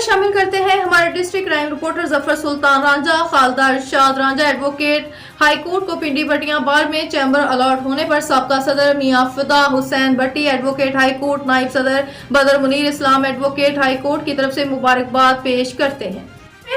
شامل کرتے ہیں ہمارے ڈسٹرکٹ کرائم رپورٹر ظفر سلطان رانجھا. خالدہ ارشاد رانجھا ایڈوکیٹ ہائی کورٹ کو پنڈی بٹیاں بار میں چیمبر الاٹ ہونے پر سابقہ صدر میاں فدا حسین بٹی ایڈوکیٹ ہائی کورٹ، نائب صدر بدر منیر اسلام ایڈوکیٹ ہائی کورٹ کی طرف سے مبارکباد پیش کرتے ہیں.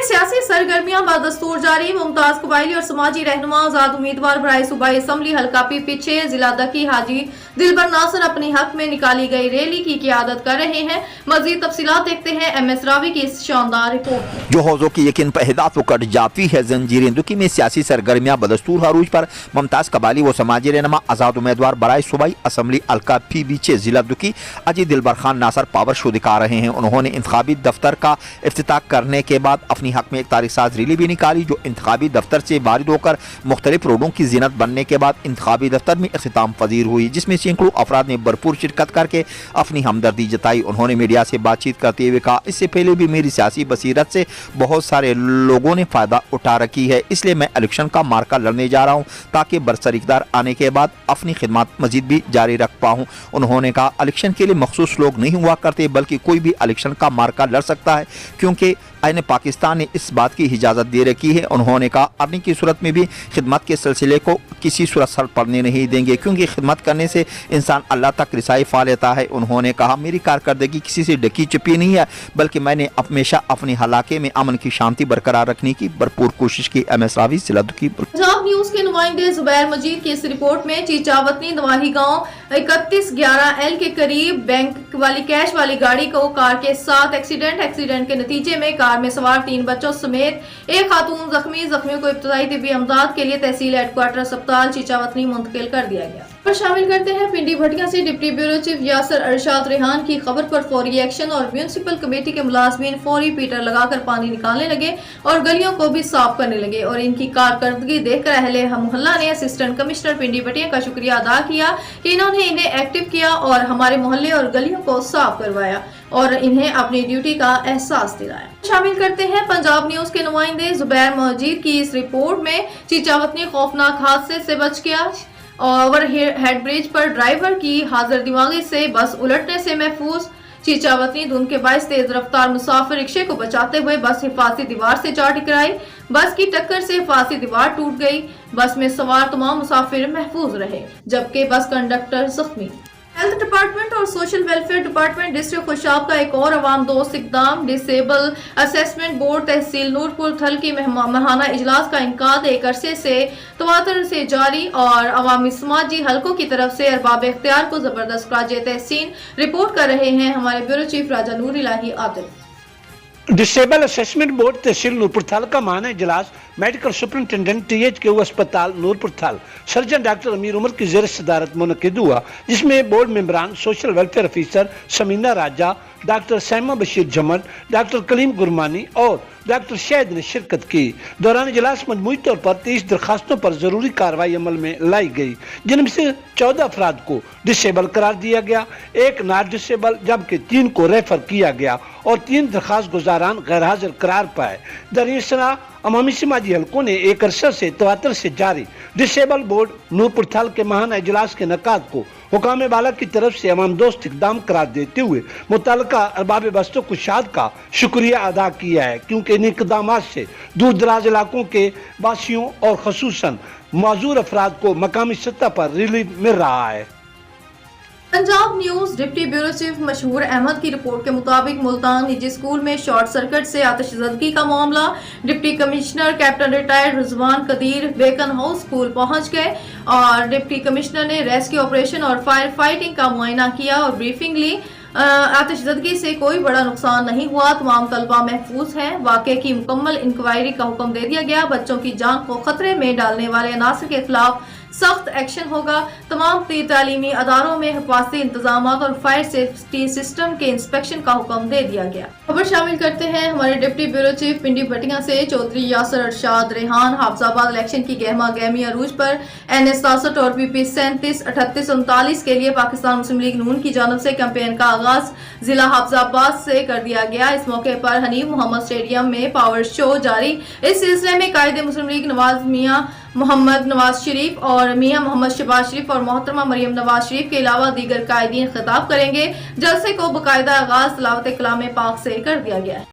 سیاسی سرگرمیاں بدستور جاری. ممتاز قبائلی اور سماجی رہنما آزاد امیدوار برائے صوبائی اسمبلی حلقہ پی پیچھے ضلع دکی حاجی دلبر ناصر اپنی حق میں نکالی گئی ریلی کی قیادت کر رہے ہیں. مزید تفصیلات دیکھتے ہیں ایم ایس راوی کی اس شاندار رپورٹ میں. جو حوضوں کی یقین پر ہدایت کٹ جاتی ہے زنجیریں دکی میں سیاسی سرگرمیاں بدستور عروج پر. ممتاز قبائلی و سماجی رہنما آزاد امیدوار برائے صوبائی اسمبلی حلقہ پی بیچے ضلع دکی اجی دلبر خان ناصر پاور شو دکھا رہے ہیں. انہوں نے انتخابی دفتر کا افتتاح کرنے کے بعد اپنی حق میں ایک تاریخ ساز ریلی بھی نکالی جو انتخابی دفتر سے وارد ہو کر مختلف روڈوں کی زینت بننے کے بعد انتخابی دفتر میں اختتام پذیر ہوئی، جس میں سینکڑوں افراد نے بھرپور شرکت کر کے اپنی ہمدردی جتائی. انہوں نے میڈیا سے بات چیت کرتے ہوئے کہا، اس سے پہلے بھی میری سیاسی بصیرت سے بہت سارے لوگوں نے فائدہ اٹھا رکھی ہے، اس لیے میں الیکشن کا مارکہ لڑنے جا رہا ہوں تاکہ برسر اقتدار آنے کے بعد اپنی خدمات مزید بھی جاری رکھ پاؤں. انہوں نے کہا، الیکشن کے لیے مخصوص لوگ نہیں ہوا کرتے بلکہ کوئی بھی الیکشن کا مارکہ لڑ سکتا ہے کیونکہ آئین پاکستان نے اس بات کی اجازت دے رکھی ہے. انہوں نے کہا، ارنی کی صورت میں بھی خدمت کے سلسلے کو کسی صورت سر پڑنے نہیں دیں گے کیونکہ خدمت کرنے سے انسان اللہ تک رسائی پا لیتا ہے. انہوں نے کہا، میری کارکردگی کسی سے ڈکی چپی نہیں ہے بلکہ میں نے ہمیشہ اپنے علاقے میں امن کی شانتی برقرار رکھنے کی بھرپور کوشش کی. ایم ایس راوی ضلع دکی. پنجاب نیوز کے نمائندے زبیر مجید کی اس رپورٹ میں چیچا وطنی نواحی گاؤں 3111L کے قریب بینک والی کیش والی گاڑی کو کار کے ساتھ ایکسیڈنٹ کے نتیجے میں کار میں سوار 3 بچوں سمیت ایک خاتون زخمیوں کو ابتدائی طبی امداد کے لیے تحصیل ہیڈ کوارٹر اسپتال چیچا وطنی منتقل کر دیا گیا. اور شامل کرتے ہیں پنڈی بھٹیاں سے ڈپٹی بیورو چیف یاسر ارشاد ریحان کی خبر پر فوری ایکشن اور میونسپل کمیٹی کے ملازمین فوری پیٹر لگا کر پانی نکالنے لگے اور گلیوں کو بھی صاف کرنے لگے اور ان کی کارکردگی دیکھ کر اہل محلہ نے اسسٹنٹ کمشنر پنڈی بھٹیاں کا شکریہ ادا کیا کہ انہوں نے انہیں ایکٹیو کیا اور ہمارے محلے اور گلیوں کو صاف کروایا اور انہیں اپنی ڈیوٹی کا احساس دلایا. شامل کرتے ہیں پنجاب نیوز کے نمائندے زبیر مجید کی اس رپورٹ میں چیچا وطنی خوفناک حادثے سے بچ گیا. اوور ہیڈ برج پر ڈرائیور کی حاضر دماغی سے بس الٹنے سے محفوظ. چیچا وطنی دھند کے باعث تیز رفتار مسافر رکشے کو بچاتے ہوئے بس حفاظتی دیوار سے جا ٹکرائی. بس کی ٹکر سے حفاظتی دیوار ٹوٹ گئی. بس میں سوار تمام مسافر محفوظ رہے جبکہ بس کنڈکٹر زخمی. ہیلتھ ڈپارٹمنٹ اور social welfare department district Khushab کا ایک اور عوام دوست اقدام. ڈسیبل اسیسمنٹ بورڈ تحصیل نورپور تھل کی ماہانہ اجلاس کا انعقاد ایک عرصے سے تواتر سے جاری اور عوامی سماجی حلقوں کی طرف سے ارباب اختیار کو زبردست خراج تحسین. رپورٹ کر رہے ہیں ہمارے بیورو چیف راجہ نور الہی عادل. ڈسیبل اسیسمنٹ بورڈ تحصیل نورپور تھل کا ماہانہ اجلاس میڈیکل سپرنٹینڈنٹ THQ اسپتال نورپور تھل سرجن ڈاکٹر امیر عمر کی زیر صدارت منعقد ہوا، جس میں بورڈ ممبران سوشل ویلفیئر افیسر سمینہ راجہ، ڈاکٹر سیمہ بشیر جمل، ڈاکٹر کلیم گرمانی اور ڈاکٹر شہد نے شرکت کی. دوران اجلاس مجموعی طور پر 30 درخواستوں پر ضروری کارروائی عمل میں لائی گئی جن میں سے 14 افراد کو ڈسیبل قرار دیا گیا، 1 نان ڈسیبل جبکہ 3 کو ریفر کیا گیا اور 3 درخواست گزاران غیر حاضر قرار پائے. درسنا عوامی سماجی حلقوں نے ایک عرصہ سے تواتر سے جاری ڈسیبل بورڈ نورپور تھل کے ماہانہ اجلاس کے انعقاد کو حکام بالا کی طرف سے عوام دوست اقدام قرار دیتے ہوئے متعلقہ ارباب بستوں کو شاد کا شکریہ ادا کیا ہے کیونکہ ان اقدامات سے دور دراز علاقوں کے باشیوں اور خصوصاً معذور افراد کو مقامی سطح پر ریلیف مل رہا ہے. Punjab news deputy bureau chief مشہور احمد کی رپورٹ کے مطابق ملتان نجی اسکول میں شارٹ سرکٹ سے آتش زدگی کا معاملہ. ڈپٹی کمشنر کیپٹن ریٹائرڈ رضوان قدیر بیکن ہاؤس اسکول پہنچ گئے اور ڈپٹی کمشنر نے ریسکیو آپریشن اور فائر فائٹنگ کا معائنہ کیا اور بریفنگ لی. آتش زدگی سے کوئی بڑا نقصان نہیں ہوا، تمام طلبہ محفوظ ہیں. واقعے کی مکمل انکوائری کا حکم دے دیا گیا. بچوں کی جان کو خطرے میں ڈالنے والے عناصر کے خلاف سخت ایکشن ہوگا. تمام تعلیمی اداروں میں حفاظتی انتظامات اور فائر سیفٹی سسٹم کے انسپیکشن کا حکم دے دیا گیا. خبر شامل کرتے ہیں ہمارے deputy bureau chief Pindi Bhattian سے. چودھری یاسر ارشاد ریحان حافظ آباد الیکشن کی گہما گہمی عروج پر NS 67 اور PP 37 38 39 کے لیے پاکستان مسلم لیگ نون کی جانب سے کیمپین کا آغاز ضلع حافظ آباد سے کر دیا گیا. اس موقع پر حنیف محمد اسٹیڈیم میں پاور شو جاری. اس سلسلے میں قائد مسلم لیگ نواز میاں محمد نواز شریف اور میاں محمد شہباز شریف اور محترمہ مریم نواز شریف کے علاوہ دیگر قائدین خطاب کریں گے. جلسے کو باقاعدہ آغاز تلاوت کلام پاک سے کر دیا گیا ہے.